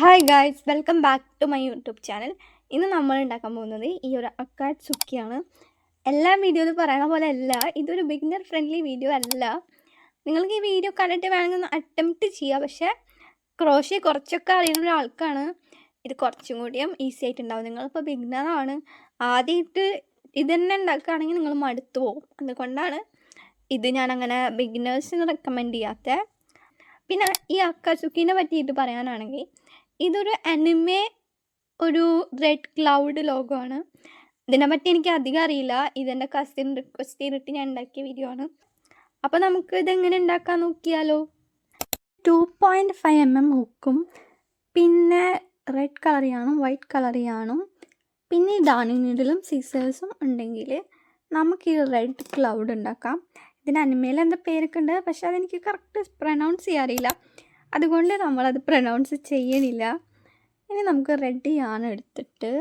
Hi guys, welcome back to my YouTube channel. ഇന്ന് നമ്മൾ ഉണ്ടാക്കാൻ പോകുന്നത് ഈ ഒരു അക്കാട്സുക്കിയാണ്. എല്ലാ വീഡിയോയിലും പറയണ പോലെ അല്ല, ഇതൊരു ബിഗിനർ ഫ്രണ്ട്ലി വീഡിയോ അല്ല. നിങ്ങൾക്ക് ഈ വീഡിയോ കണ്ടിട്ട് വേണമെങ്കിൽ ഒന്ന് അറ്റംപ്റ്റ് ചെയ്യുക. പക്ഷേ ക്രോഷ്യ കുറച്ചൊക്കെ അറിയുന്ന ഒരാൾക്കാണ് ഇത് കുറച്ചും കൂടിയും ഈസി ആയിട്ടുണ്ടാവും. നിങ്ങളിപ്പോൾ ബിഗിനറാണ്, ആദ്യമായിട്ട് ഇത് തന്നെ ഉണ്ടാക്കുകയാണെങ്കിൽ നിങ്ങൾ മടുത്തു പോകും. അതുകൊണ്ടാണ് ഇത് ഞാനങ്ങനെ ബിഗിനേഴ്സിന് റെക്കമെൻഡ് ചെയ്യാത്തത്. പിന്നെ ഈ അക്കാട്സുക്കിനെ പറ്റിയിട്ട് പറയാനാണെങ്കിൽ ഇതൊരു അനിമെ ഒരു റെഡ് ക്ലൗഡ് ലോഗോ ആണ്. ഇതിനെപ്പറ്റി എനിക്ക് അധികം അറിയില്ല. ഇതെൻ്റെ കസിൻ റിക്വസ്റ്റ് ചെയ്തിട്ട് ഞാൻ ഉണ്ടാക്കിയ വീഡിയോ ആണ്. അപ്പോൾ നമുക്ക് ഇതെങ്ങനെ ഉണ്ടാക്കാൻ നോക്കിയാലോ. 2.5 mm ഹുക്കും, പിന്നെ റെഡ് കളർ ചെയ്യണം, വൈറ്റ് കളർ ചെയ്യണം, പിന്നെ ഡാർണിങ് നീഡിലും സിസേഴ്സും ഉണ്ടെങ്കിൽ നമുക്ക് ഈ റെഡ് ക്ലൗഡ് ഉണ്ടാക്കാം. ഇതിന് അനിമയിൽ എന്താ പേരൊക്കെ ഉണ്ട്, പക്ഷെ അതെനിക്ക് കറക്റ്റ് പ്രൊനൗൺസ് ചെയ്യാറിയില്ല, അതുകൊണ്ട് നമ്മളത് പ്രൊനൗൺസ് ചെയ്യണില്ല. ഇനി നമുക്ക് റെഡ് യാൺ എടുത്തിട്ട്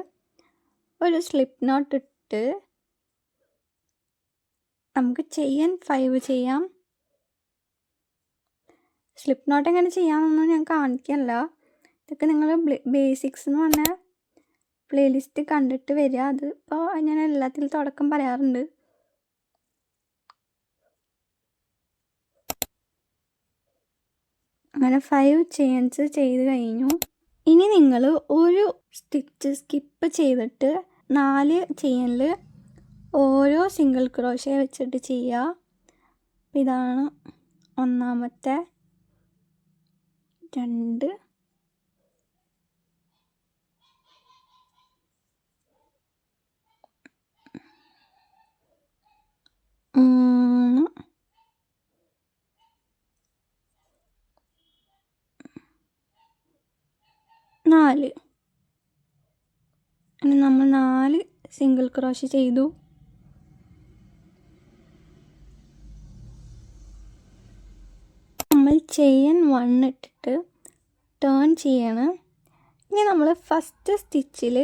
ഒരു സ്ലിപ്പ് നോട്ട് ഇട്ട് നമുക്ക് ചെയിൻ 5 ചെയ്യാം. സ്ലിപ്പ് നോട്ട് എങ്ങനെ ചെയ്യാമെന്നൊന്നും ഞാൻ കാണിക്കല്ല. ഇതൊക്കെ നിങ്ങൾ ബേസിക്സ് എന്ന് പറഞ്ഞ പ്ലേലിസ്റ്റ് കണ്ടിട്ട് വരിക. അത് ഇപ്പോൾ ഞാൻ എല്ലാത്തിലും തുടക്കം പറയാറുണ്ട്. അങ്ങനെ 5 ചെയിൻസ് ചെയ്ത് കഴിഞ്ഞു. ഇനി നിങ്ങൾ ഒരു സ്റ്റിച്ച് സ്കിപ്പ് ചെയ്തിട്ട് 4 ചെയിനിൽ ഓരോ സിംഗിൾ ക്രോഷ്യ വെച്ചിട്ട് ചെയ്യുക. ഇതാണ് ഒന്നാമത്തെ, 2, 3, 4. ഇനി നമ്മൾ 4 സിംഗിൾ ക്രോഷ്യ ചെയ്തു. നമ്മൾ ചെയിൻ 1 ഇട്ടിട്ട് ടേൺ ചെയ്യണം. ഇനി നമ്മൾ ഫസ്റ്റ് സ്റ്റിച്ചിൽ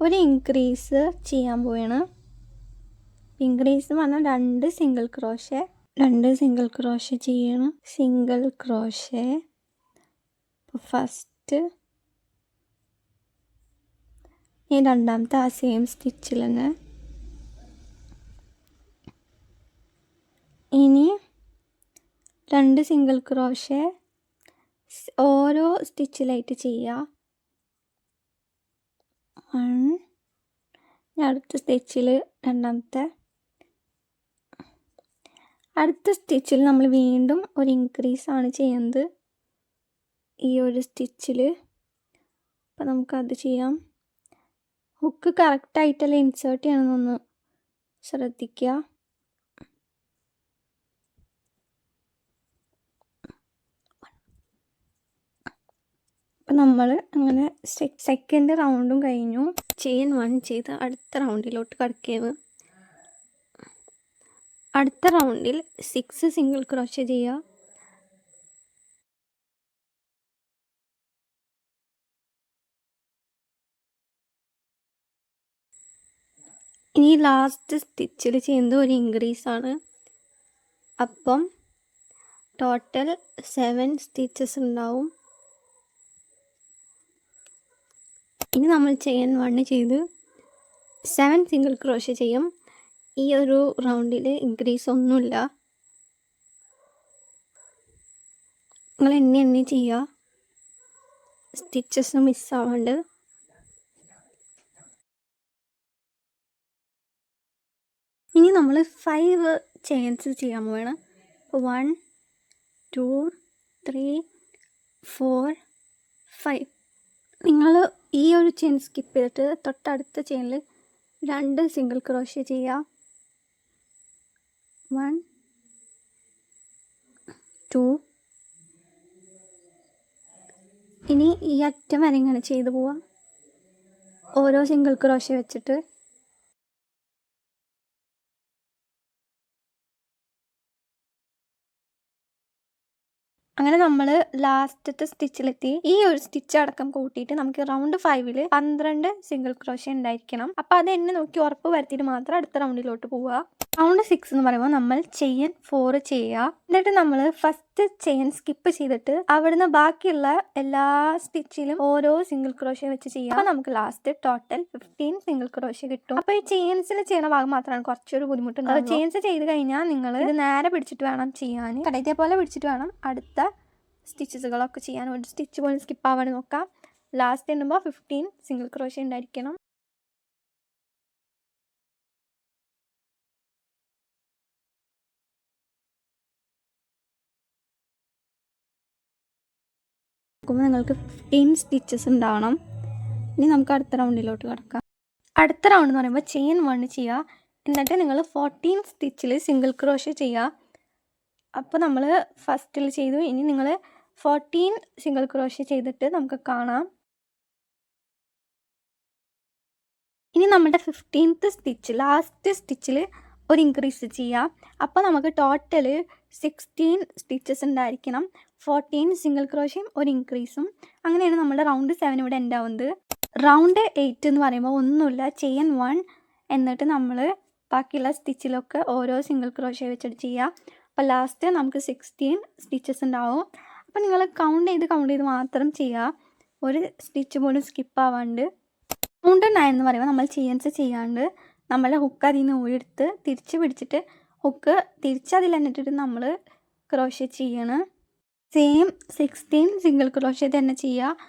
ഒരു ഇൻക്രീസ് ചെയ്യാൻ പോവുകയാണ്. ഇൻക്രീസ് എന്ന് പറഞ്ഞാൽ 2 സിംഗിൾ ക്രോഷ്യ ചെയ്യണം. സിംഗിൾ ക്രോഷ്യ ഫസ്റ്റ്, ഈ രണ്ടാമത്തെ ആ സെയിം സ്റ്റിച്ചിൽ തന്നെ. ഇനി 2 സിംഗിൾ ക്രോഷ്യ ഓരോ സ്റ്റിച്ചിലായിട്ട് ചെയ്യുക. 1, അടുത്ത സ്റ്റിച്ചിൽ രണ്ടാമത്തെ, അടുത്ത സ്റ്റിച്ചിൽ നമ്മൾ വീണ്ടും ഒരു ഇൻക്രീസ് ആണ് ചെയ്യുന്നത് ഈ ഒരു സ്റ്റിച്ചിൽ. അപ്പോൾ നമുക്കത് ചെയ്യാം. ഹുക്ക് കറക്റ്റായിട്ടല്ല ഇൻസേർട്ട് ചെയ്യണമെന്നൊന്ന് ശ്രദ്ധിക്കുക. അപ്പം നമ്മൾ അങ്ങനെ സെക്കൻഡ് റൗണ്ടും കഴിഞ്ഞു. ചെയിൻ 1 ചെയ്ത് അടുത്ത റൗണ്ടിലോട്ട് കടക്കുകയാണ്. അടുത്ത റൗണ്ടിൽ 6 സിംഗിൾ ക്രോഷ്യ ചെയ്യുക. ഇനി ലാസ്റ്റ് സ്റ്റിച്ചിൽ ചെയ്യുന്നത് ഒരു ഇൻക്രീസ് ആണ്. അപ്പം ടോട്ടൽ 7 സ്റ്റിച്ചസ് ഉണ്ടാവും. ഇനി നമ്മൾ ചെയിൻ 1 ചെയ്ത് 7 സിംഗിൾ ക്രോഷ്യ ചെയ്യും. ഈ ഒരു റൗണ്ടിൽ ഇൻക്രീസ് ഒന്നുമില്ല. നിങ്ങൾ എണ്ണി ചെയ്യുക, സ്റ്റിച്ചസ് മിസ്സാവാണ്ട്. ഇനി നമ്മൾ 5 ചെയിൻസ് ചെയ്യാൻ പോവുകയാണ്. 1, 2, 3, 4, 5. നിങ്ങൾ ഈ ഒരു ചെയിൻ സ്കിപ്പ് ചെയ്തിട്ട് തൊട്ടടുത്ത ചെയിനിൽ 2 സിംഗിൾ ക്രോഷ്യ ചെയ്യുക. 1, 2. ഇനി ഈ അറ്റം വരെ ഇങ്ങനെ ചെയ്തു പോവാം, ഓരോ സിംഗിൾ ക്രോഷ്യ വെച്ചിട്ട്. അങ്ങനെ നമ്മൾ ലാസ്റ്റത്തെ സ്റ്റിച്ചിലെത്തി. ഈ ഒരു സ്റ്റിച്ച് അടക്കം കൂട്ടിയിട്ട് നമുക്ക് റൗണ്ട് 5ൽ 12 സിംഗിൾ ക്രോഷ്യ ഉണ്ടായിരിക്കണം. അപ്പോൾ അത് എന്നെ നോക്കി ഉറപ്പ് വരുത്തിയിട്ട് മാത്രം അടുത്ത റൗണ്ടിലോട്ട് പോവുക. റൗണ്ട് 6 എന്ന് പറയുമ്പോൾ നമ്മൾ ചെയിൻ 4 ചെയ്യുക. എന്നിട്ട് നമ്മൾ ഫസ്റ്റ് ചെയിൻ സ്കിപ്പ് ചെയ്തിട്ട് അവിടുന്ന് ബാക്കിയുള്ള എല്ലാ സ്റ്റിച്ചിലും ഓരോ സിംഗിൾ ക്രോഷ്യ വെച്ച് ചെയ്യുക. അപ്പോൾ നമുക്ക് ലാസ്റ്റ് ടോട്ടൽ 15 സിംഗിൾ ക്രോഷ്യ കിട്ടും. അപ്പോൾ ഈ ചെയിൻസിൽ ചെയ്യുന്ന ഭാഗം മാത്രമാണ് കുറച്ചൊരു ബുദ്ധിമുട്ടുണ്ടാകും. ചെയിൻസ് ചെയ്ത് കഴിഞ്ഞാൽ നിങ്ങൾ ഇത് നേരെ പിടിച്ചിട്ട് വേണം ചെയ്യാൻ. ഇതേപോലെ പിടിച്ചിട്ട് വേണം അടുത്ത സ്റ്റിച്ചസുകളൊക്കെ ചെയ്യാൻ. ഒരു സ്റ്റിച്ച് പോലും സ്കിപ്പ് ആവാതെ നോക്കാം. ലാസ്റ്റ് എണ്ണുമ്പോൾ 15 സിംഗിൾ ക്രോഷ്യ ഉണ്ടായിരിക്കണം. നിങ്ങൾക്ക് 15 സ്റ്റിച്ചസ് ഉണ്ടാവണം. ഇനി നമുക്ക് അടുത്ത റൗണ്ടിലോട്ട് കിടക്കാം. അടുത്ത റൗണ്ട് എന്ന് പറയുമ്പോൾ ചെയിൻ 1 ചെയ്യുക. എന്നിട്ട് നിങ്ങൾ 14 സ്റ്റിച്ചിൽ സിംഗിൾ ക്രോഷ്യ ചെയ്യുക. അപ്പോൾ നമ്മൾ ഫസ്റ്റിൽ ചെയ്തു. ഇനി നിങ്ങൾ 14 സിംഗിൾ ക്രോഷ്യ ചെയ്തിട്ട് നമുക്ക് കാണാം. ഇനി നമ്മുടെ 15th സ്റ്റിച്ച് ലാസ്റ്റ് സ്റ്റിച്ചിൽ ഒരു ഇൻക്രീസ് ചെയ്യുക. അപ്പോൾ നമുക്ക് ടോട്ടൽ 16 സ്റ്റിച്ചസ് ഉണ്ടായിരിക്കണം. 14 സിംഗിൾ ക്രോഷ്യയും ഒരു ഇൻക്രീസും. അങ്ങനെയാണ് നമ്മുടെ റൗണ്ട് 7 ഇവിടെ എൻഡ് ആവുന്നത്. റൗണ്ട് 8 എന്ന് പറയുമ്പോൾ ഒന്നുമില്ല, ചെയിൻ 1 എന്നിട്ട് നമ്മൾ ബാക്കിയുള്ള സ്റ്റിച്ചിലൊക്കെ ഓരോ സിംഗിൾ ക്രോഷ്യ വെച്ചിട്ട് ചെയ്യുക. അപ്പോൾ ലാസ്റ്റ് നമുക്ക് 16 സ്റ്റിച്ചസ് ഉണ്ടാവും. അപ്പോൾ നിങ്ങൾ കൗണ്ട് ചെയ്ത് മാത്രം ചെയ്യുക, ഒരു സ്റ്റിച്ച് പോലും സ്കിപ്പ് ആവാണ്ട്. റൗണ്ട് 9 എന്ന് പറയുമ്പോൾ നമ്മൾ ചെയിൻസ് ചെയ്യാണ്ട് നമ്മളെ ഹുക്ക് അതിൽ നിന്ന് ഊരിയെടുത്ത് തിരിച്ച് പിടിച്ചിട്ട് ഹുക്ക് തിരിച്ചതിൽ എന്നിട്ടിട്ട് നമ്മൾ ക്രോഷ്യ ചെയ്യണം. സെയിം 16 സിംഗിൾ ക്രോഷ്യ തന്നെ ചെയ്യുക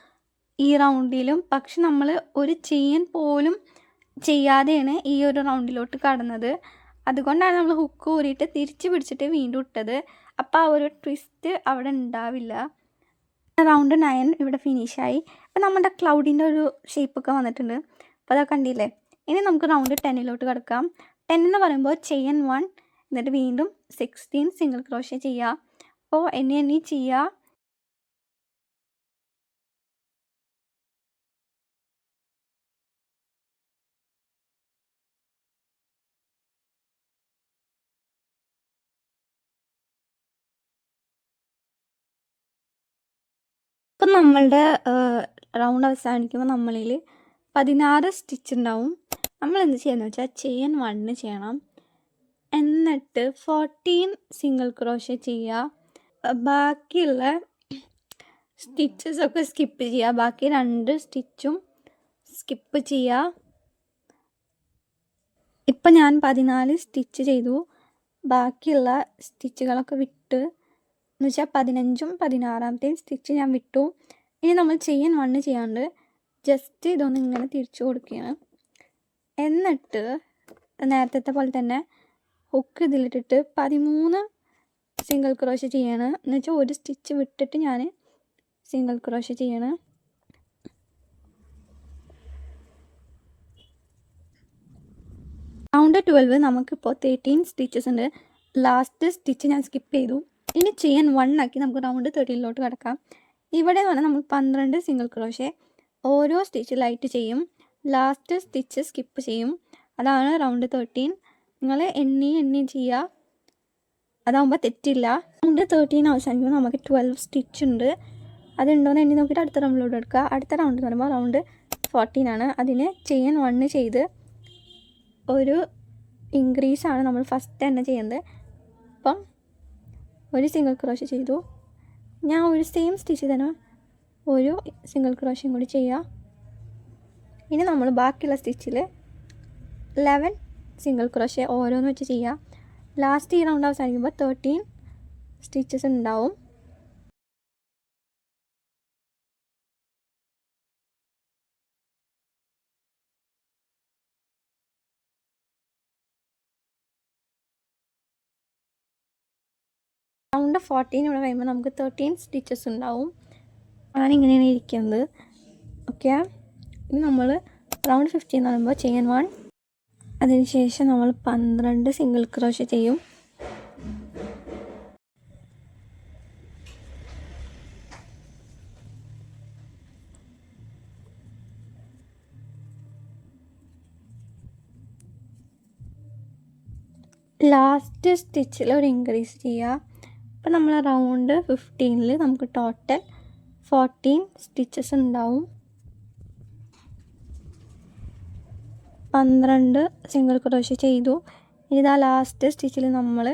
ഈ റൗണ്ടിലും. പക്ഷെ നമ്മൾ ഒരു ചെയിൻ പോലും ചെയ്യാതെയാണ് ഈ ഒരു റൗണ്ടിലോട്ട് കടന്നത്. അതുകൊണ്ടാണ് നമ്മൾ ഹുക്ക് ഊരിയിട്ട് തിരിച്ച് പിടിച്ചിട്ട് വീണ്ടും ഇട്ടത്. അപ്പോൾ ആ ഒരു ട്വിസ്റ്റ് അവിടെ ഉണ്ടാവില്ല. റൗണ്ട് 9 ഇവിടെ ഫിനിഷായി. അപ്പോൾ നമ്മുടെ ക്ലൗഡിൻ്റെ ഒരു ഷേപ്പൊക്കെ വന്നിട്ടുണ്ട്. അപ്പോൾ അതൊക്കെ കണ്ടില്ലേ. ഇനി നമുക്ക് റൗണ്ട് 10ലോട്ട് കിടക്കാം. 10 എന്ന് പറയുമ്പോൾ ചെയിൻ 1 എന്നിട്ട് വീണ്ടും 16 സിംഗിൾ ക്രോഷ്യ ചെയ്യുക. അപ്പോൾ എണ്ണി ചെയ്യുക. ഇപ്പം നമ്മളുടെ റൗണ്ട് അവസാനിക്കുമ്പോൾ നമ്മളിൽ 16 സ്റ്റിച്ച് ഉണ്ടാവും. നമ്മൾ എന്ത് ചെയ്യുന്നത് വെച്ചാൽ ചെയിൻ 1 ചെയ്യണം. എന്നിട്ട് 14 സിംഗിൾ ക്രോഷ്യ ചെയ്യുക. ബാക്കിയുള്ള സ്റ്റിച്ചസൊക്കെ സ്കിപ്പ് ചെയ്യുക. ബാക്കി 2 സ്റ്റിച്ചും സ്കിപ്പ് ചെയ്യുക. ഇപ്പം ഞാൻ 14 സ്റ്റിച്ച് ചെയ്തു. ബാക്കിയുള്ള സ്റ്റിച്ചുകളൊക്കെ വിട്ട് എന്ന് വെച്ചാൽ 15ഉം 16ാമത്തെയും സ്റ്റിച്ച് ഞാൻ വിട്ടു. ഇനി നമ്മൾ ചെയിൻ 1 ചെയ്യാണ്ട് ജസ്റ്റ് ഇതൊന്ന് ഇങ്ങനെ തിരിച്ചു കൊടുക്കുകയാണ്. എന്നിട്ട് നേരത്തെ പോലെ തന്നെ ഹുക്ക് ഇതിലിട്ടിട്ട് 13 സിംഗിൾ ക്രോഷ്യ ചെയ്യണം. എന്ന് വെച്ചാൽ ഒരു സ്റ്റിച്ച് വിട്ടിട്ട് ഞാൻ സിംഗിൾ ക്രോഷ്യ ചെയ്യണം. റൗണ്ട് 12 നമുക്കിപ്പോൾ 13 സ്റ്റിച്ചസ് ഉണ്ട്. ലാസ്റ്റ് സ്റ്റിച്ച് ഞാൻ സ്കിപ്പ് ചെയ്തു. ഇനി ചെയിൻ 1 ആക്കി നമുക്ക് റൗണ്ട് 13ലോട്ട് കിടക്കാം. ഇവിടെ എന്ന് പറഞ്ഞാൽ നമ്മൾ 12 സിംഗിൾ ക്രോഷ്യ ഓരോ സ്റ്റിച്ചിലായിട്ട് ചെയ്യും. ലാസ്റ്റ് സ്റ്റിച്ച് സ്കിപ്പ് ചെയ്യും. അതാണ് റൗണ്ട് 13. നിങ്ങൾ എണ്ണി ചെയ്യുക, അതാകുമ്പോൾ തെറ്റില്ല. റൗണ്ട് 13 അവസാനിക്കുമ്പോൾ നമുക്ക് 12 സ്റ്റിച്ച് ഉണ്ട്. അതുണ്ടോയെന്ന് എണ്ണി നോക്കിയിട്ട് അടുത്ത റൗണ്ടിലോട്ട് എടുക്കുക. അടുത്ത റൗണ്ട് എന്ന് പറയുമ്പോൾ റൗണ്ട് 14 ആണ്. അതിന് ചെയിൻ 1 ചെയ്ത് ഒരു ഇൻക്രീസാണ് നമ്മൾ ഫസ്റ്റ് തന്നെ ചെയ്യുന്നത്. അപ്പം ഒരു സിംഗിൾ ക്രോഷ്യ ചെയ്തു. ഞാൻ ഒരു സെയിം സ്റ്റിച്ച് തന്നെ ഒരു സിംഗിൾ ക്രോഷ്യയും കൂടി ചെയ്യുക. ഇനി നമ്മൾ ബാക്കിയുള്ള സ്റ്റിച്ചിൽ 11 സിംഗിൾ ക്രോഷ്യ ഓരോന്ന് വെച്ച് ചെയ്യുക. ലാസ്റ്റ് ഈ റൗണ്ട് അവസാനിക്കുമ്പോൾ 13 സ്റ്റിച്ചസ് ഉണ്ടാവും. റൗണ്ട് 14 ഇവിടെ കഴിയുമ്പോൾ നമുക്ക് 13 സ്റ്റിച്ചസ് ഉണ്ടാവും. ഞാനിങ്ങനെയാണ് ഇരിക്കുന്നത്. ഓക്കെ, ഇനി നമ്മൾ റൗണ്ട് 15 എന്ന് പറയുമ്പോൾ ചെയിൻ 1, അതിനുശേഷം നമ്മൾ 12 സിംഗിൾ ക്രോഷ്യ ചെയ്യും. ലാസ്റ്റ് സ്റ്റിച്ചിൽ ഒരു ഇൻക്രീസ് ചെയ്യുക. അപ്പോൾ നമ്മൾ റൗണ്ട് 15 നമുക്ക് ടോട്ടൽ 14 സ്റ്റിച്ചസ് ഉണ്ടാവും. 12 സിംഗിൾ ക്രോഷ്യ ചെയ്തു. ഇതാ ലാസ്റ്റ് സ്റ്റിച്ചിൽ നമ്മൾ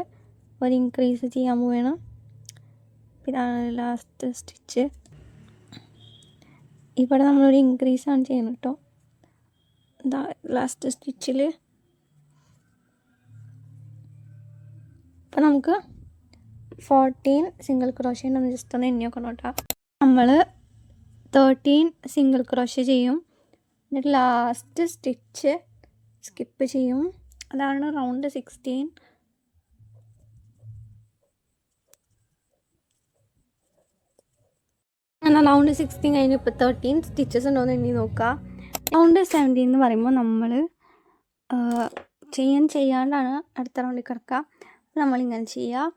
ഒരു ഇൻക്രീസ് ചെയ്യാൻ പോവുകയാണ്. ഇതാണ് ലാസ്റ്റ് സ്റ്റിച്ച്. ഇവിടെ നമ്മളൊരു ഇൻക്രീസാണ് ചെയ്യുന്നത് കേട്ടോ. ഇതാ ലാസ്റ്റ് സ്റ്റിച്ചിൽ. അപ്പോൾ നമുക്ക് 14 സിംഗിൾ ക്രോഷ്യ ഉണ്ടെന്ന് ജസ്റ്റ് ഒന്ന് എണ്ണി നോക്കണം കേട്ടോ. നമ്മൾ 13 സിംഗിൾ ക്രോഷ്യ ചെയ്യും. എന്നിട്ട് ലാസ്റ്റ് സ്റ്റിച്ച് സ്കിപ്പ് ചെയ്യും. അതാണ് റൗണ്ട് 16. എന്നാൽ റൗണ്ട് 16 കഴിഞ്ഞ് ഇപ്പോൾ 13 സ്റ്റിച്ചസ് ഉണ്ടോയെന്ന് എണ്ണി നോക്കുക. റൗണ്ട് 17 എന്ന് പറയുമ്പോൾ നമ്മൾ ചെയ്യാണ്ടാണ് അടുത്ത റൗണ്ടിൽ കിടക്കുക. നമ്മളിങ്ങനെ ചെയ്യുക.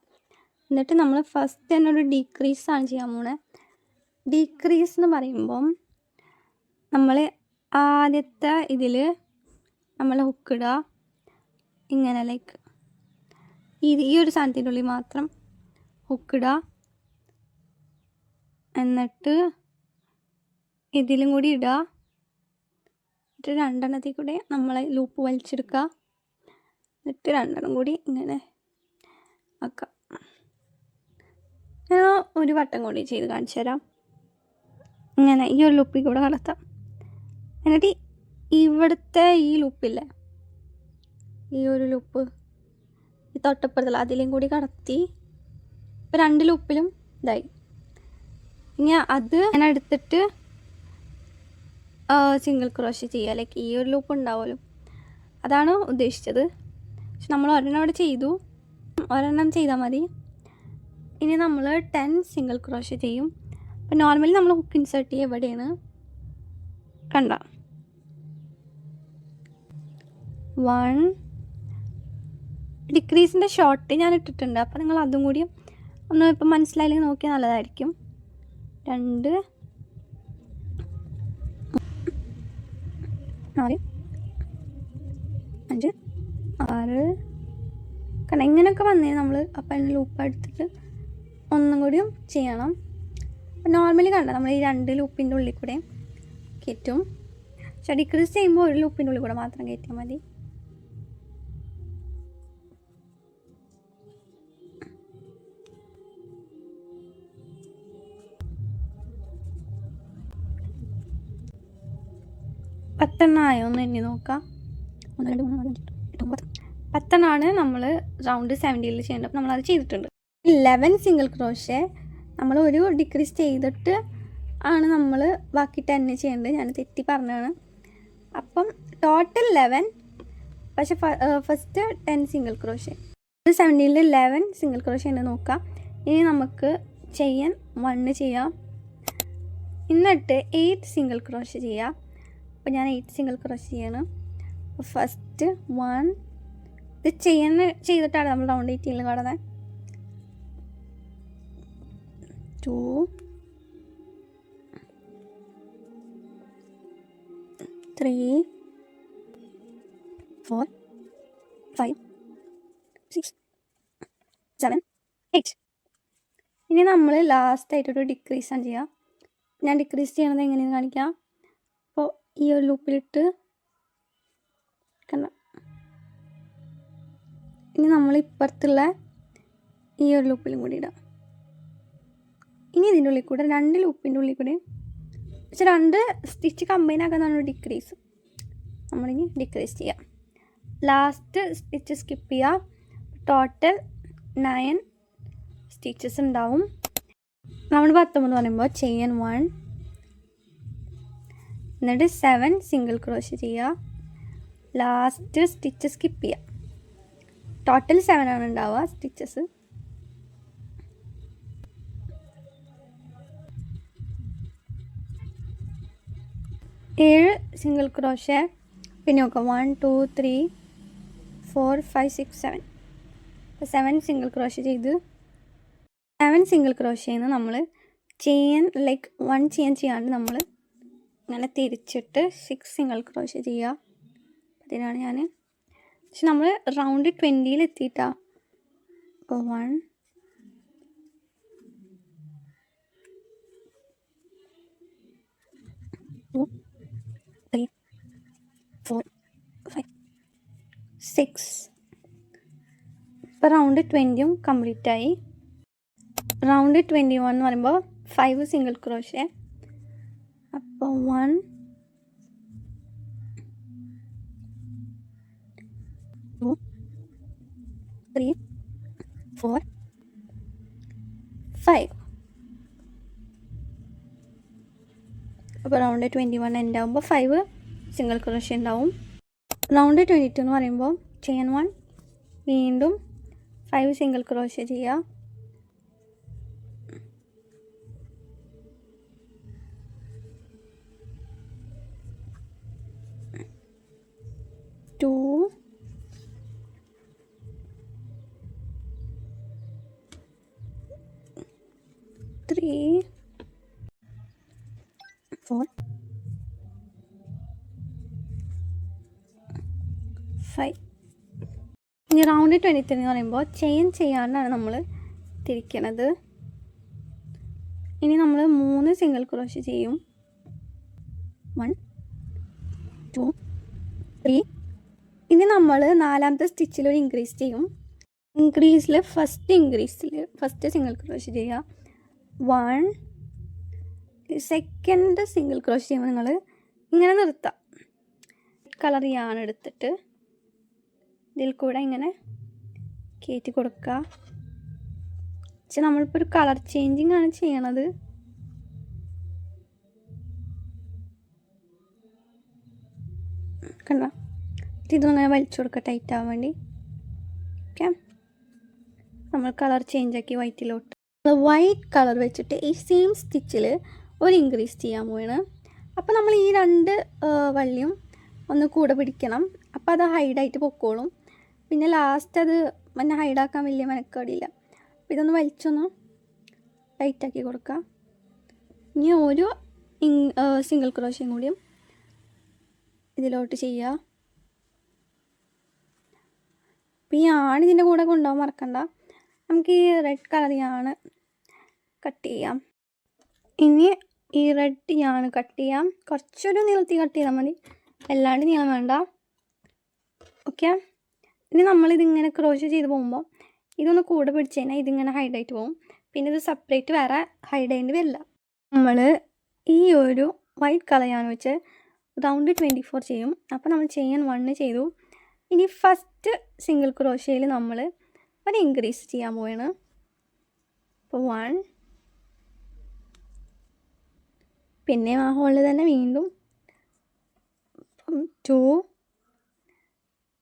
എന്നിട്ട് നമ്മൾ ഫസ്റ്റ് തന്നെ ഒരു ഡീക്രീസാണ് ചെയ്യാൻ പോകുന്നത്. ഡീക്രീസ് എന്ന് പറയുമ്പം നമ്മൾ ആദ്യത്തെ ഇതിൽ നമ്മൾ ഹുക്കിടുക. ഇങ്ങനെ ലൈക്ക് ഈ ഒരു സാധനത്തിൻ്റെ ഉള്ളിൽ മാത്രം ഹുക്കിടുക. എന്നിട്ട് ഇതിലും കൂടി ഇടുക. എന്നിട്ട് രണ്ടെണ്ണത്തിൽ കൂടെ നമ്മൾ ലൂപ്പ് വലിച്ചെടുക്കുക. എന്നിട്ട് രണ്ടെണ്ണം കൂടി ഇങ്ങനെ ആക്കാം. ഞാൻ ഒരു വട്ടം കൂടി ചെയ്ത് കാണിച്ചു തരാം. ഇങ്ങനെ ഈ ഒരു ലൂപ്പിൽ കൂടെ കടത്താം. എന്നിട്ട് ഇവിടുത്തെ ഈ ലൂപ്പില്ലേ, ഈ ഒരു ലൂപ്പ് ഈ തൊട്ടപ്പുറത്തുള്ള അതിലും കൂടി കടത്തി ഇപ്പോൾ 2 ലൂപ്പിലും ഇതായി. ഇനി അത് ഞാൻ എടുത്തിട്ട് സിംഗിൾ ക്രോഷ്യ ചെയ്യുക. ലൈക്ക് ഈ ഒരു ലൂപ്പ് ഉണ്ടാവുമല്ലോ, അതാണ് ഉദ്ദേശിച്ചത്. പക്ഷെ നമ്മൾ ഒരെണ്ണം അവിടെ ചെയ്തു, ഒരെണ്ണം ചെയ്താൽ മതി. ഇനി നമ്മൾ 10 സിംഗിൾ ക്രോഷ്യ ചെയ്യും. അപ്പോൾ നോർമലി നമ്മൾ ഹുക്ക് ഇൻസേർട്ട് ചെയ്യുക എവിടെയാണ് കണ്ട 1 ഡിക്രീസിൻ്റെ ഷോർട്ട് ഞാൻ ഇട്ടിട്ടുണ്ട്. അപ്പോൾ നിങ്ങൾ അതും കൂടി ഒന്ന് ഇപ്പം മനസ്സിലായില്ലെങ്കിൽ നോക്കിയാൽ നല്ലതായിരിക്കും. 2 4 5 6 കാരണം ഇങ്ങനെയൊക്കെ വന്നേ നമ്മൾ. അപ്പം അതിന് ലൂപ്പ് എടുത്തിട്ട് ഒന്നും കൂടിയും ചെയ്യണം. അപ്പം നോർമലി കണ്ട നമ്മൾ ഈ 2 ലൂപ്പിൻ്റെ ഉള്ളിൽ കൂടെ കയറ്റും. പക്ഷേ ഡിക്രീസ് ചെയ്യുമ്പോൾ ഒരു ലൂപ്പിൻ്റെ ഉള്ളിൽ കൂടെ മാത്രം കയറ്റിയാൽ മതി. പത്തെണ്ണമായോ ഒന്ന് എണ്ണി നോക്കാം. 1 2 3 4 5 6 10 നമ്മൾ റൗണ്ട് 17 ചെയ്യേണ്ടത്. അപ്പോൾ നമ്മളത് ചെയ്തിട്ടുണ്ട്. 11 സിംഗിൾ ക്രോഷ്യ നമ്മൾ ഒരു ഡിക്രീസ് ചെയ്തിട്ട് ആണ് നമ്മൾ ബാക്കി 10 ചെയ്യേണ്ടത്. ഞാൻ തെറ്റി പറഞ്ഞതാണ്. അപ്പം ടോട്ടൽ 11, പക്ഷെ first 10 single crochet. 17 11 single crochet ഉണ്ട് നോക്കാം. ഇനി നമുക്ക് ചെയ്യാൻ 1 ചെയ്യാം. എന്നിട്ട് 8 സിംഗിൾ ക്രോഷ്യ ചെയ്യാം. അപ്പോൾ ഞാൻ 8 സിംഗിൾ ക്രോഷ്യ ചെയ്യണം. ഫസ്റ്റ് 1 ഇത് ചെയ്തിട്ടാണ് നമ്മൾ റൗണ്ട് 18 കടന്നത്. 2 3 4 5 6 7 8. ഇനി നമ്മൾ ലാസ്റ്റായിട്ടൊരു ഡിക്രീസാണ് ചെയ്യുക. ഞാൻ ഡിക്രീസ് ചെയ്യണത് എങ്ങനെയെന്ന് കാണിക്കാം. അപ്പോൾ ഈ ഒരു ലൂപ്പിലിട്ട് കണ്ട. ഇനി നമ്മൾ ഇപ്പുറത്തുള്ള ഈ ഒരു ലൂപ്പിലും കൂടി ഇടാം. ഇനി ഇതിൻ്റെ ഉള്ളിൽ കൂടെ 2 ലൂപ്പിൻ്റെ ഉള്ളിൽ കൂടെ പക്ഷെ 2 സ്റ്റിച്ച് കമ്പൈൻ ആക്കാന്നാണ് ഡിക്രീസ്. നമ്മളിനി ഡിക്രീസ് ചെയ്യാം. ലാസ്റ്റ് സ്റ്റിച്ച് സ്കിപ്പ് ചെയ്യുക. ടോട്ടൽ 9 സ്റ്റിച്ചസ് ഉണ്ടാവും. നമ്മൾ 19 പറയുമ്പോൾ ചെയിൻ 1 എന്നിട്ട് 7 സിംഗിൾ ക്രോഷ്യ ചെയ്യുക. ലാസ്റ്റ് സ്റ്റിച്ച് സ്കിപ്പ് ചെയ്യുക. ടോട്ടൽ 7 ആണ് ഉണ്ടാവുക സ്റ്റിച്ചസ്. ഏഴ് സിംഗിൾ ക്രോഷ്യ. പിന്നെ നോക്കാം 1 2 3 4 5 6 7. അപ്പോൾ 7 സിംഗിൾ ക്രോഷ്യ ചെയ്ത് 7 സിംഗിൾ ക്രോഷ്യന്ന് നമ്മൾ ചെയിൻ ലൈക്ക് 1 ചെയിൻ ചെയ്യാണ്ട് നമ്മൾ ഇങ്ങനെ തിരിച്ചിട്ട് 6 സിംഗിൾ ക്രോഷ്യ ചെയ്യുക. അതിനാണ് ഞാൻ. പക്ഷെ നമ്മൾ റൗണ്ട് 20 എത്തിയിട്ടാണ്. അപ്പോൾ 1 2 3 4 5 6 ഇപ്പോൾ റൗണ്ട് 20 കംപ്ലീറ്റ് ആയി. റൗണ്ട് 21 എന്ന് പറയുമ്പോൾ 5 സിംഗിൾ ക്രോഷ്യ. അപ്പോൾ 1 2 3 4 5. അപ്പോൾ റൗണ്ട് 21 എൻഡ് ആകുമ്പോൾ 5 സിംഗിൾ ക്രോഷ്യ ഉണ്ടാവും. റൗണ്ട് 22 എന്ന് പറയുമ്പോൾ ചെയിൻ 1 വീണ്ടും 5 സിംഗിൾ ക്രോഷ്യ ചെയ്യുക. 2 3 4 5. ഇനി റൗണ്ട് 23 എന്ന് പറയുമ്പോൾ ചെയിൻ ചെയ്യാണ്ടാണ് നമ്മൾ തിരിക്കണത്. ഇനി നമ്മൾ 3 സിംഗിൾ ക്രോഷ്യ ചെയ്യും. 1 2 3. ഇനി നമ്മൾ 4ാമത്തെ സ്റ്റിച്ചിൽ ഒരു ഇൻക്രീസ് ചെയ്യും. ഫസ്റ്റ് സിംഗിൾ ക്രോഷ്യ ചെയ്യുക. 1. സെക്കൻഡ് സിംഗിൾ ക്രോഷ്യ ചെയ്യുമ്പോൾ നിങ്ങൾ ഇങ്ങനെ നിർത്താം. കളർ യാൺ എടുത്തിട്ട് ഇതിൽ കൂടെ ഇങ്ങനെ കയറ്റി കൊടുക്കുക. പക്ഷെ നമ്മളിപ്പോൾ ഒരു കളർ ചേഞ്ചിങ് ആണ് ചെയ്യണത്. കണ്ടോ? ഇതൊന്നങ്ങനെ വലിച്ചു കൊടുക്കുക ടൈറ്റ് ആവാൻ വേണ്ടി. ഓക്കെ, നമ്മൾ കളർ ചേഞ്ച് ആക്കി വൈറ്റിലോട്ട്. വൈറ്റ് കളർ വെച്ചിട്ട് ഈ സെയിം സ്റ്റിച്ചിൽ ഒരു ഇൻക്രീസ് ചെയ്യാൻ പോവാണ്. അപ്പോൾ നമ്മൾ ഈ 2 വള്ളിയും ഒന്ന് കൂടെ പിടിക്കണം. അപ്പോൾ അത് ഹൈഡായിട്ട് പൊക്കോളും. പിന്നെ ലാസ്റ്റ് അത് പിന്നെ ഹൈഡാക്കാൻ വലിയ മെനക്കേടില്ല. അപ്പോൾ ഇതൊന്ന് വലിച്ചൊന്ന് ടൈറ്റാക്കി കൊടുക്കുക. ഇനി ഒരു സിംഗിൾ ക്രോഷ്യം കൂടിയും ഇതിലോട്ട് ചെയ്യുക. അപ്പോൾ ഈ യാണ് ഇതിൻ്റെ കൂടെ കൊണ്ടുപോകാൻ മറക്കണ്ട. നമുക്ക് ഈ റെഡ് കളർ യാണ് കട്ട് ചെയ്യാം. ഇനി ഈ റെഡ് യാണ് കട്ട് ചെയ്യാം. കുറച്ചൊരു നീളത്തിൽ കട്ട് ചെയ്താൽ മതി, അല്ലാണ്ട് നീളം വേണ്ട. ഓക്കെ, ഇനി നമ്മളിതിങ്ങനെ ക്രോഷ്യ ചെയ്ത് പോകുമ്പോൾ ഇതൊന്ന് കൂടെ പിടിച്ച് കഴിഞ്ഞാൽ ഇതിങ്ങനെ ഹൈഡായിട്ട് പോകും. പിന്നെ ഇത് സെപ്പറേറ്റ് വേറെ ഹൈഡ് ചെയ്യേണ്ടി വരില്ല. നമ്മൾ ഈ ഒരു വൈറ്റ് കളർ യാണ് വെച്ച് റൗണ്ട് 24 ചെയ്യും. അപ്പോൾ നമ്മൾ ചെയിൻ 1 ചെയ്തു. ഇനി ഫസ്റ്റ് സിംഗിൾ ക്രോഷ്യയിൽ നമ്മൾ ഒരു ഇൻക്രീസ് ചെയ്യാൻ പോവാണ്. അപ്പോൾ 1, പിന്നെ ആ ഹോളിൽ തന്നെ വീണ്ടും 2.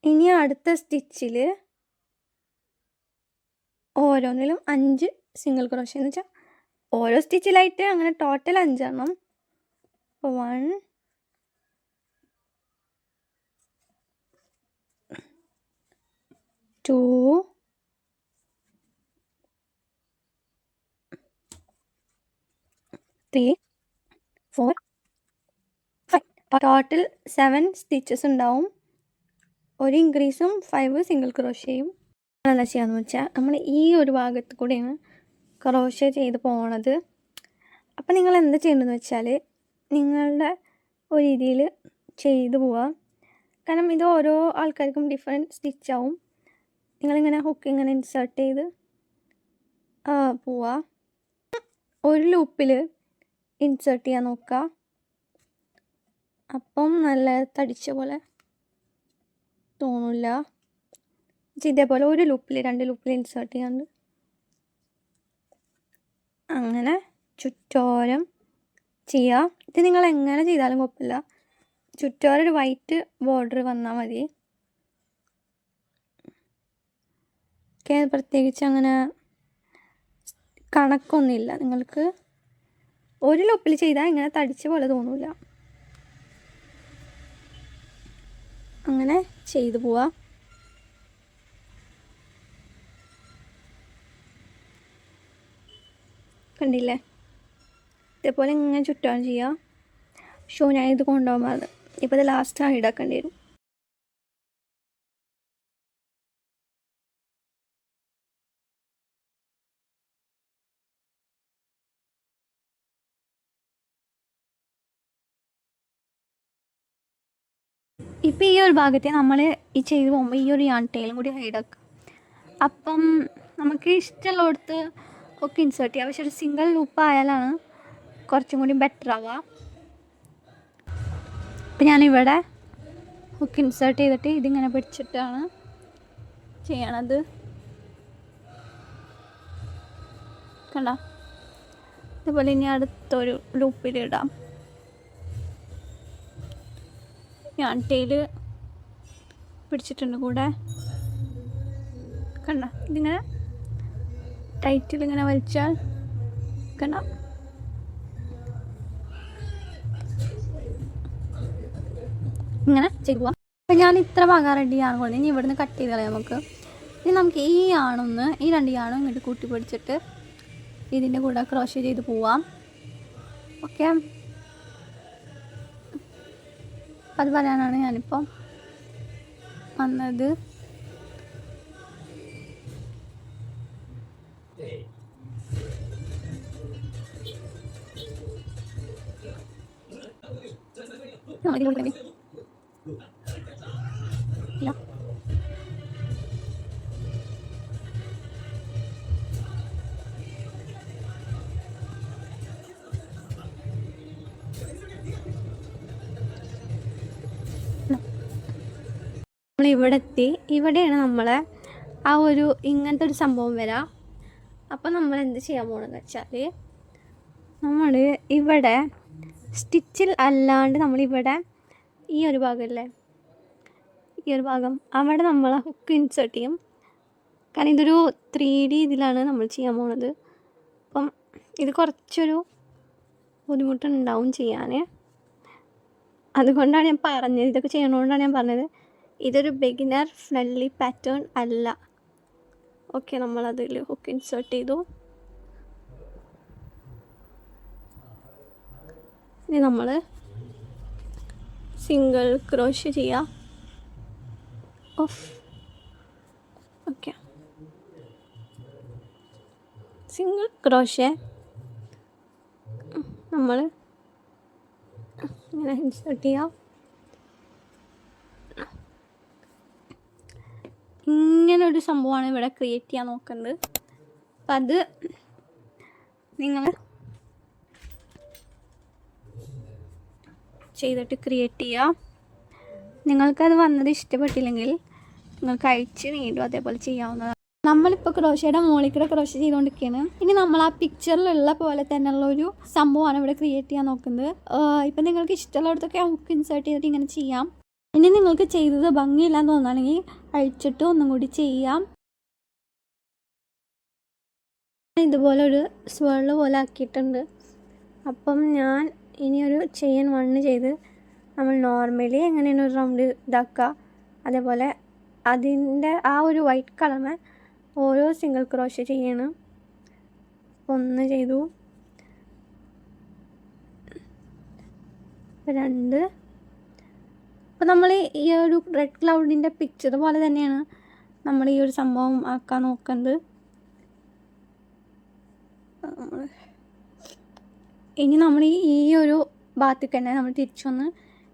ഇനി അടുത്ത സ്റ്റിച്ചിൽ ഓരോന്നിലും 5 സിംഗിൾ ക്രോഷ്യ എന്ന് വെച്ചാൽ ഓരോ സ്റ്റിച്ചിലായിട്ട് അങ്ങനെ ടോട്ടൽ 5 എണ്ണം. അപ്പോൾ 1 2 3 4 5. ടോട്ടൽ 7 സ്റ്റിച്ചസ് ഉണ്ടാവും. ഒരു ഇൻക്രീസും 5 സിംഗിൾ ക്രോഷ്യയും. എന്താ ചെയ്യാന്ന് വെച്ചാൽ നമ്മൾ ഈ ഒരു ഭാഗത്ത് കൂടെയാണ് ക്രോഷ്യ ചെയ്ത് പോണത്. അപ്പം നിങ്ങൾ എന്താ ചെയ്യേണ്ടതെന്ന് വെച്ചാൽ നിങ്ങളുടെ ഒരു രീതിയിൽ ചെയ്ത് പോവുക. കാരണം ഇത് ഓരോ ആൾക്കാർക്കും ഡിഫറെൻറ്റ് സ്റ്റിച്ചാവും. നിങ്ങളിങ്ങനെ ഹുക്ക് ഇങ്ങനെ ഇൻസേർട്ട് ചെയ്ത് പോവുക. ഒരു ലൂപ്പിൽ ഇൻസേർട്ട് ചെയ്യാൻ നോക്കുക. അപ്പം നല്ല തടിച്ച പോലെ തോന്നില്ല. ഇതേപോലെ ഒരു ലൂപ്പിൽ 2 ലൂപ്പിൽ ഇൻസേർട്ട് ചെയ്യാണ്ട് അങ്ങനെ ചുറ്റോരം ചെയ്യുക. ഇത് നിങ്ങൾ എങ്ങനെ ചെയ്താലും കുഴപ്പമില്ല. ചുറ്റോരം ഒരു വൈറ്റ് ബോർഡർ വന്നാൽ മതി. ഓക്കെ, പ്രത്യേകിച്ച് അങ്ങനെ കണക്കൊന്നുമില്ല. നിങ്ങൾക്ക് ഒരു ലൂപ്പിൽ ചെയ്താൽ ഇങ്ങനെ തടിച്ച പോലെ തോന്നില്ല. അങ്ങനെ ചെയ്തു പോവാ. കണ്ടില്ലേ? ഇതേപോലെ ഇങ്ങനെ ചുറ്റാൻ ചെയ്യുക. ഞാനിത് കൊണ്ടുപോകാൻ ഇപ്പോൾ ഇത് ലാസ്റ്റ് ഹൈഡാക്കേണ്ടി വരും. ഇപ്പോൾ ഈ ഒരു ഭാഗത്തെ നമ്മൾ ഈ ചെയ്ത് പോകുമ്പോൾ ഈ ഒരു യാൺ ടൈലും കൂടി ഹൈഡാക്കുക. അപ്പം നമുക്ക് ഇഷ്ടമുള്ളിടത്ത് ഒക്കെ ഇൻസേർട്ട് ചെയ്യാം. പക്ഷെ ഒരു സിംഗിൾ ലൂപ്പ് ആയാലാണ് കുറച്ചും കൂടി ബെറ്റർ ആവുക. അപ്പം ഞാനിവിടെ ഹുക്ക് ഇൻസേർട്ട് ചെയ്തിട്ട് ഇതിങ്ങനെ പിടിച്ചിട്ടാണ് ചെയ്യണത്. കണ്ടോ? അതുപോലെ ഇനി അടുത്തൊരു ലൂപ്പിലിടാം. ഞാൻ ടെയിൽ പിടിച്ചിട്ടുണ്ട് കൂടെ. കണ്ട? ഇതിങ്ങനെ ടൈറ്റിൽ ഇങ്ങനെ വലിച്ചാൽ കണ്ട? ഇങ്ങനെ ചെയ്തു പോവാം. അപ്പം ഞാൻ ഇത്ര ഭാഗം റെഡിയാണ് കൊണ്ട് ഇനി ഇവിടുന്ന് കട്ട് ചെയ്ത് കളയാം നമുക്ക്. ഇനി നമുക്ക് ഈ രണ്ട് യാണും ഇങ്ങോട്ട് കൂട്ടി പിടിച്ചിട്ട് ഇതിൻ്റെ കൂടെ ക്രോഷേ ചെയ്ത് പോവാം. ഓക്കെ, അത് പറയാനാണ് ഞാനിപ്പം വന്നത്. നമ്മളിവിടെ എത്തി. ഇവിടെയാണ് നമ്മളെ ആ ഒരു ഇങ്ങനത്തെ ഒരു സംഭവം വരാം. അപ്പം നമ്മൾ എന്ത് ചെയ്യാൻ പോകണമെന്ന് വെച്ചാൽ നമ്മൾ ഇവിടെ സ്റ്റിച്ചിൽ അല്ലാണ്ട് നമ്മളിവിടെ ഈ ഒരു ഭാഗമല്ലേ, ഈ ഒരു ഭാഗം അവിടെ നമ്മൾ ഹുക്ക് ഇൻസേർട്ട് ചെയ്യും. കാരണം ഇതൊരു 3D ഇതിലാണ് നമ്മൾ ചെയ്യാൻ പോകുന്നത്. അപ്പം ഇത് കുറച്ചൊരു ബുദ്ധിമുട്ടുണ്ടാവും ചെയ്യാൻ. അതുകൊണ്ടാണ് ഞാൻ പറഞ്ഞത്, ഇതൊക്കെ ചെയ്യണതുകൊണ്ടാണ് ഞാൻ പറഞ്ഞത് ഇതൊരു ബിഗിനർ ഫ്രണ്ട്ലി പാറ്റേൺ അല്ല. ഓക്കെ, നമ്മളതിൽ ഹുക്ക് ഇൻസേർട്ട് ചെയ്തു. ഇനി നമ്മൾ സിംഗിൾ ക്രോഷേ ചെയ്യാം. ഓക്കെ, സിംഗിൾ ക്രോഷേ നമ്മൾ ഇങ്ങനെ ഇൻസേർട്ട് ചെയ്യാം. ഇങ്ങനൊരു സംഭവമാണ് ഇവിടെ ക്രിയേറ്റ് ചെയ്യാൻ നോക്കുന്നത്. അപ്പം അത് നിങ്ങൾ ചെയ്തിട്ട് ക്രിയേറ്റ് ചെയ്യുക. നിങ്ങൾക്കത് വന്നത് ഇഷ്ടപ്പെട്ടില്ലെങ്കിൽ നിങ്ങൾക്ക് അഴിച്ച് വീണ്ടും അതേപോലെ ചെയ്യാവുന്നതാണ്. നമ്മളിപ്പോൾ ക്രോഷയുടെ മുകളിൽ കൂടെ ക്രോഷ ചെയ്തുകൊണ്ടിരിക്കുകയാണ്. ഇനി നമ്മൾ ആ പിക്ചറിലുള്ള പോലെ തന്നെയുള്ള ഒരു സംഭവമാണ് ഇവിടെ ക്രിയേറ്റ് ചെയ്യാൻ നോക്കുന്നത്. ഇപ്പം നിങ്ങൾക്ക് ഇഷ്ടമുള്ളിടത്തൊക്കെ ഹുക്ക് ഇൻസേർട്ട് ചെയ്തിട്ട് ഇങ്ങനെ ചെയ്യാം. ഇനി നിങ്ങൾക്ക് ചെയ്തത് ഭംഗിയില്ലാന്ന് തോന്നുകയാണെങ്കിൽ അഴിച്ചിട്ട് ഒന്നും കൂടി ചെയ്യാം. ഇതുപോലെ ഒരു സ്വേള് പോലെ ആക്കിയിട്ടുണ്ട്. അപ്പം ഞാൻ ഇനിയൊരു ചെയിൻ 1 ചെയ്ത് നമ്മൾ നോർമലി എങ്ങനെയാണ് ഒരു റൗണ്ട് ഇതാക്കുക, അതേപോലെ അതിൻ്റെ ആ ഒരു വൈറ്റ് കളറിന് ഓരോ സിംഗിൾ ക്രോഷേ ചെയ്യണം. 1 ചെയ്തു, 2. അപ്പോൾ നമ്മൾ ഈ ഒരു റെഡ് ക്ലൗഡിൻ്റെ പിക്ചർ പോലെ തന്നെയാണ് നമ്മൾ ഈ ഒരു സംഭവം ആക്കാൻ നോക്കുന്നത്. ഇനി നമ്മൾ ഈ ഒരു ഭാഗത്തേക്ക് തന്നെ നമ്മൾ തിരിച്ചു വന്ന്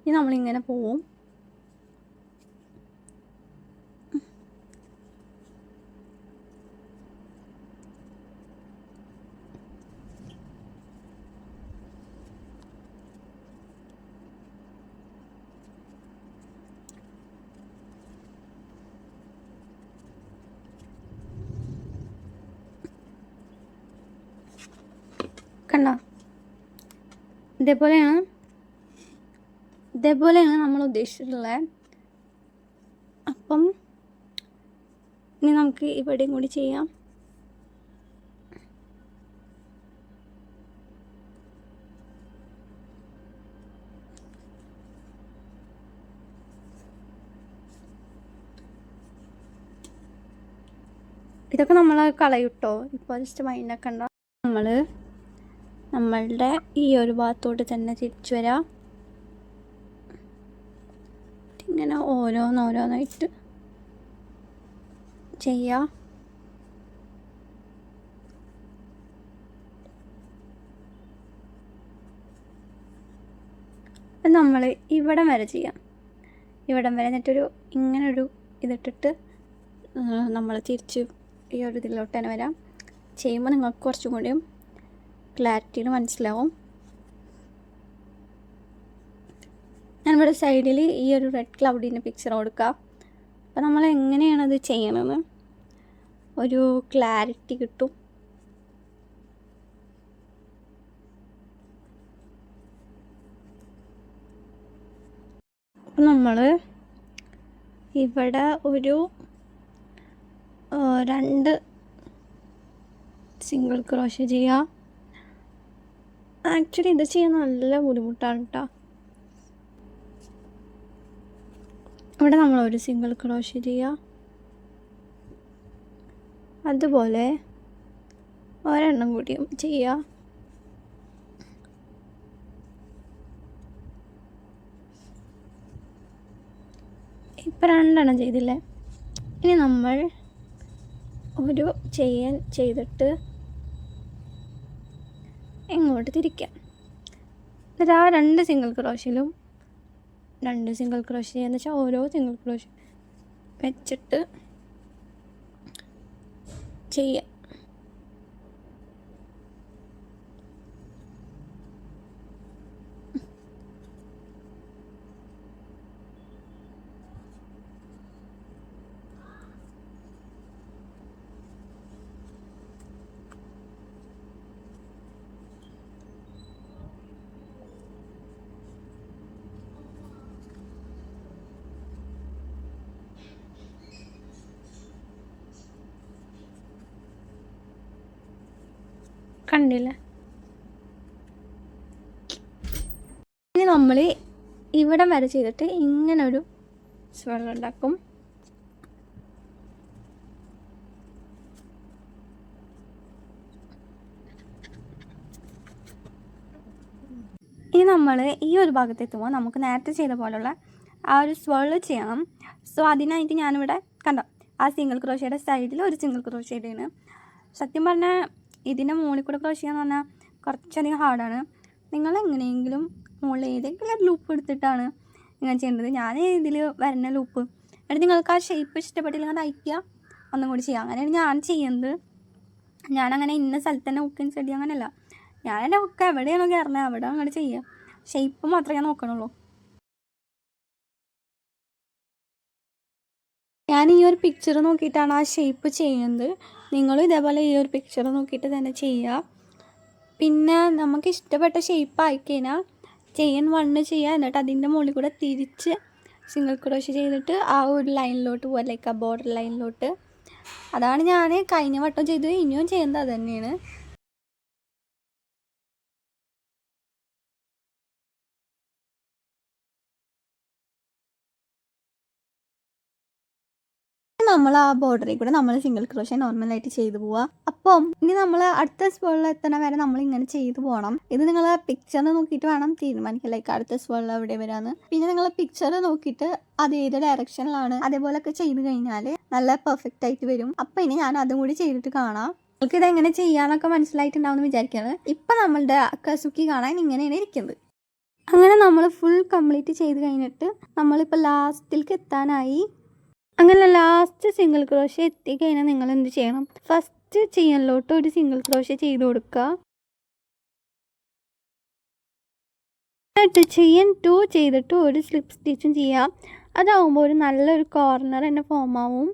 ഇനി നമ്മളിങ്ങനെ പോവും. കണ്ടോ? ഇതേപോലെയാണ് നമ്മൾ ഉദ്ദേശിച്ചിട്ടുള്ളത്. അപ്പം ഇനി നമുക്ക് ഇവിടെയും കൂടി ചെയ്യാം. ഇതൊക്കെ നമ്മൾ കളയൂട്ടോ. ഇപ്പോൾ ജസ്റ്റ് മൈൻഡൊക്കെ ഉണ്ടോ. നമ്മളുടെ ഈ ഒരു ഭാഗത്തോട്ട് തന്നെ തിരിച്ചു വരാം. ഇങ്ങനെ ഓരോന്നോരോന്നായിട്ട് ചെയ്യാം. നമ്മൾ ഇവിടം വരെ ചെയ്യാം. ഇവിടം വരെ എന്നിട്ടൊരു ഇങ്ങനൊരു ഇതിട്ടിട്ട് നമ്മൾ തിരിച്ച് ഈ ഒരു ഇതിലോട്ട് തന്നെ വരാം. ചെയ്യുമ്പോൾ നിങ്ങൾക്ക് കുറച്ചും കൂടിയും ക്ലാരിറ്റിയിൽ മനസ്സിലാവും. ഞാനിവിടെ സൈഡിൽ ഈ ഒരു റെഡ് ക്ലൗഡിൻ്റെ പിക്ചർ കൊടുക്കുക. അപ്പോൾ നമ്മൾ എങ്ങനെയാണത് ചെയ്യണമെന്ന് ഒരു ക്ലാരിറ്റി കിട്ടും. അപ്പോൾ നമ്മൾ ഇവിടെ ഒരു 2 സിംഗിൾ ക്രോഷ്യ ചെയ്യുക. ആക്ച്വലി ഇത് ചെയ്യാൻ നല്ല ബുദ്ധിമുട്ടാണ് കേട്ടോ. ഇവിടെ നമ്മളൊരു സിംഗിൾ ക്രോഷ്യ ചെയ്യുക. അതുപോലെ ഒരെണ്ണം കൂടിയും ചെയ്യുക. ഇപ്പം 2 എണ്ണം ചെയ്തില്ലേ. ഇനി നമ്മൾ ഒരു ചെയിൻ ചെയ്തിട്ട് ഇങ്ങോട്ട് തിരിക്കാം. എന്നിട്ട് ആ 2 സിംഗിൾ ക്രോഷ്യയിലും 2 സിംഗിൾ ക്രോഷ്യ എന്ന് വെച്ചാൽ ഓരോ സിംഗിൾ ക്രോഷ്യ വെച്ചിട്ട് ചെയ്യാം. കണ്ടില്ല. ഇനി നമ്മൾ ഇവിടം വരെ ചെയ്തിട്ട് ഇങ്ങനൊരു സ്വെൾ ഉണ്ടാക്കും. ഇനി നമ്മൾ ഈ ഒരു ഭാഗത്തെത്തുമ്പോൾ നമുക്ക് നേരത്തെ ചെയ്ത പോലുള്ള ആ ഒരു സ്വെൾ ചെയ്യണം. സോ അതിനായിട്ട് ഞാനിവിടെ കണ്ടോ ആ സിംഗിൾ ക്രോഷ്യയുടെ സൈഡിൽ ഒരു സിംഗിൾ ക്രോഷ്യ ഇടുകയാണ്. സത്യം പറഞ്ഞാൽ ഇതിൻ്റെ മുകളിൽ കൂടെ ക്രോഷ്യ ചെയ്യാന്ന് പറഞ്ഞാൽ കുറച്ചധികം ഹാർഡാണ്. നിങ്ങൾ എങ്ങനെയെങ്കിലും മുകളിൽ ഏതെങ്കിലും ലൂപ്പ് എടുത്തിട്ടാണ് ഇങ്ങനെ ചെയ്യേണ്ടത്. ഞാൻ ഇതിൽ വരുന്ന ലൂപ്പ് എന്നിട്ട് നിങ്ങൾക്ക് ആ ഷേപ്പ് ഇഷ്ടപ്പെട്ടില്ലെങ്കിൽ അത് അയക്കുക, ഒന്നും കൂടി ചെയ്യാം. അങ്ങനെയാണ് ഞാൻ ചെയ്യുന്നത്. ഞാനങ്ങനെ ഇന്ന സ്ഥലത്ത് തന്നെ ഹുക്ക് ഇൻസേർട്ട് ചെയ്യുക അങ്ങനെയല്ല. ഞാൻ എൻ്റെ ഹുക്ക് എവിടെയാണോ കയറുന്നത് അവിടെ അങ്ങനെ ചെയ്യുക. ഷേപ്പ് മാത്രമേ ഞാൻ നോക്കണുള്ളൂ. ഞാൻ ഈ ഒരു പിക്ചർ നോക്കിയിട്ടാണ് ആ ഷേപ്പ് ചെയ്യുന്നത്. നിങ്ങളും ഇതേപോലെ ഈ ഒരു പിക്ചർ നോക്കിയിട്ട് തന്നെ ചെയ്യുക. പിന്നെ നമുക്ക് ഇഷ്ടപ്പെട്ട ഷേപ്പ് ആയിക്കഴിഞ്ഞാൽ ചെയിൻ 1 ചെയ്യുക. എന്നിട്ട് അതിൻ്റെ മുകളിൽ കൂടെ തിരിച്ച് സിംഗിൾ ക്രോഷ്യ ചെയ്തിട്ട് ആ ഒരു ലൈനിലോട്ട് പോവുക, ലൈക്ക് ആ ബോർഡർ ലൈനിലോട്ട്. അതാണ് ഞാൻ കഴിഞ്ഞ വട്ടം ചെയ്തത്. ഇനിയും ചെയ്യുന്നത് അത് തന്നെയാണ്. നമ്മൾ ആ ബോർഡറിൽ കൂടെ നമ്മൾ സിംഗിൾ ക്രോഷ്യ നോർമലായിട്ട് ചെയ്തു പോവുക. അപ്പം ഇനി നമ്മൾ അടുത്ത സ്പേളിൽ എത്തണ വരെ നമ്മൾ ഇങ്ങനെ ചെയ്തു പോകണം. ഇത് നിങ്ങൾ പിക്ചർ നോക്കിയിട്ട് വേണം തീരുമാനിക്കാൻ, ലൈക്ക് അടുത്ത സ്പേളിൽ എവിടെ വരാന്ന്. പിന്നെ നിങ്ങൾ പിക്ചർ നോക്കിയിട്ട് അത് ഏത് ഡയറക്ഷനിലാണ് അതേപോലെയൊക്കെ ചെയ്ത് കഴിഞ്ഞാൽ നല്ല പെർഫെക്റ്റ് ആയിട്ട് വരും. അപ്പം ഇനി ഞാൻ അതും കൂടി ചെയ്തിട്ട് കാണാം. നിങ്ങൾക്ക് ഇതെങ്ങനെ ചെയ്യാനൊക്കെ മനസ്സിലായിട്ടുണ്ടാവും എന്ന് വിചാരിക്കുകയാണ്. ഇപ്പം നമ്മളുടെ അക്കാസുക്കി കാണാൻ ഇങ്ങനെയാണ് ഇരിക്കുന്നത്. അങ്ങനെ നമ്മൾ ഫുൾ കംപ്ലീറ്റ് ചെയ്ത് കഴിഞ്ഞിട്ട് നമ്മളിപ്പോൾ ലാസ്റ്റിലേക്ക് എത്താനായി. അങ്ങനെ ലാസ്റ്റ് സിംഗിൾ ക്രോഷ്യ എത്തിക്കഴിഞ്ഞാൽ നിങ്ങൾ എന്ത് ചെയ്യണം, ഫസ്റ്റ് ചെയിനിലോട്ട് ഒരു സിംഗിൾ ക്രോഷ്യ ചെയ്ത് കൊടുക്കുക. എന്നിട്ട് ചെയിൻ 2 ചെയ്തിട്ട് ഒരു സ്ലിപ്പ് സ്റ്റിച്ചും ചെയ്യാം. അതാവുമ്പോൾ ഒരു നല്ലൊരു കോർണർ തന്നെ ഫോം ആവും.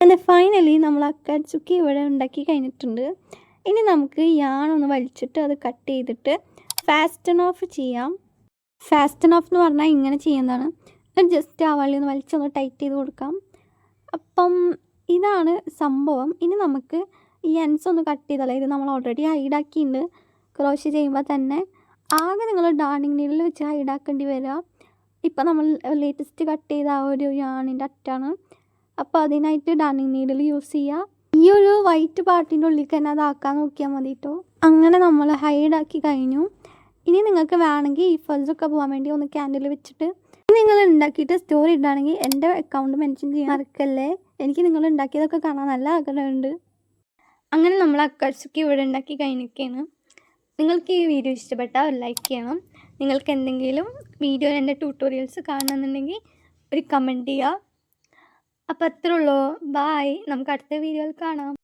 അങ്ങനെ ഫൈനലി നമ്മൾ അക്കാസുക്കി ഇവിടെ ഉണ്ടാക്കി കഴിഞ്ഞിട്ടുണ്ട്. ഇനി നമുക്ക് യാൺ ഒന്ന് വലിച്ചിട്ട് അത് കട്ട് ചെയ്തിട്ട് ഫാസ്റ്റൺ ഓഫ് ചെയ്യാം. ഫാസ്റ്റൺ ഓഫ് എന്ന് പറഞ്ഞാൽ ഇങ്ങനെ ചെയ്യുന്നതാണ്. ജസ്റ്റ് ആ വള്ളി ഒന്ന് വലിച്ചൊന്ന് ടൈറ്റ് ചെയ്ത് കൊടുക്കാം. അപ്പം ഇതാണ് സംഭവം. ഇനി നമുക്ക് ഈ എൻസ് ഒന്ന് കട്ട് ചെയ്താലേ, ഇത് നമ്മൾ ഓൾറെഡി ഹൈഡാക്കിയിട്ടുണ്ട് ക്രോഷ്യ ചെയ്യുമ്പോൾ തന്നെ. ആകെ നിങ്ങൾ ഡാർണിങ് നീഡിൽ വെച്ച് ഹൈഡാക്കേണ്ടി വരിക. ഇപ്പം നമ്മൾ ലേറ്റസ്റ്റ് കട്ട് ചെയ്ത ആ ഒരു യാണിൻ്റെ അറ്റാണ്. അപ്പോൾ അതിനായിട്ട് ഡാർണിങ് നീഡിൽ യൂസ് ചെയ്യുക. ഈ ഒരു വൈറ്റ് പാർട്ടിൻ്റെ ഉള്ളിൽ തന്നെ അതാക്കാൻ നോക്കിയാൽ മതി കേട്ടോ. അങ്ങനെ നമ്മൾ ഹൈഡാക്കി കഴിഞ്ഞു. ഇനി നിങ്ങൾക്ക് വേണമെങ്കിൽ ഈ ഫസൊക്കെ പോകാൻ വേണ്ടി ഒന്ന് ക്യാൻഡിൽ വെച്ചിട്ട് നിങ്ങൾ ഉണ്ടാക്കിയിട്ട് സ്റ്റോറി ഇടുകയാണെങ്കിൽ എൻ്റെ അക്കൗണ്ട് മെൻഷൻ ചെയ്യാൻ മറക്കല്ലേ. എനിക്ക് നിങ്ങൾ ഉണ്ടാക്കിയതൊക്കെ കാണാൻ നല്ല ആഗ്രഹമുണ്ട്. അങ്ങനെ നമ്മൾ അക്കാസുക്കി ഇവിടെ ഉണ്ടാക്കി കഴിഞ്ഞൊക്കെയാണ്. നിങ്ങൾക്ക് ഈ വീഡിയോ ഇഷ്ടപ്പെട്ടാൽ ഒരു ലൈക്ക് ചെയ്യണം. നിങ്ങൾക്ക് എന്തെങ്കിലും വീഡിയോ എൻ്റെ ട്യൂട്ടോറിയൽസ് കാണണമെന്നുണ്ടെങ്കിൽ ഒരു കമൻറ്റ് ചെയ്യുക. അപ്പോൾ അത്രേ ഉള്ളൂ. ബായ്. നമുക്ക് അടുത്ത വീഡിയോയിൽ കാണാം.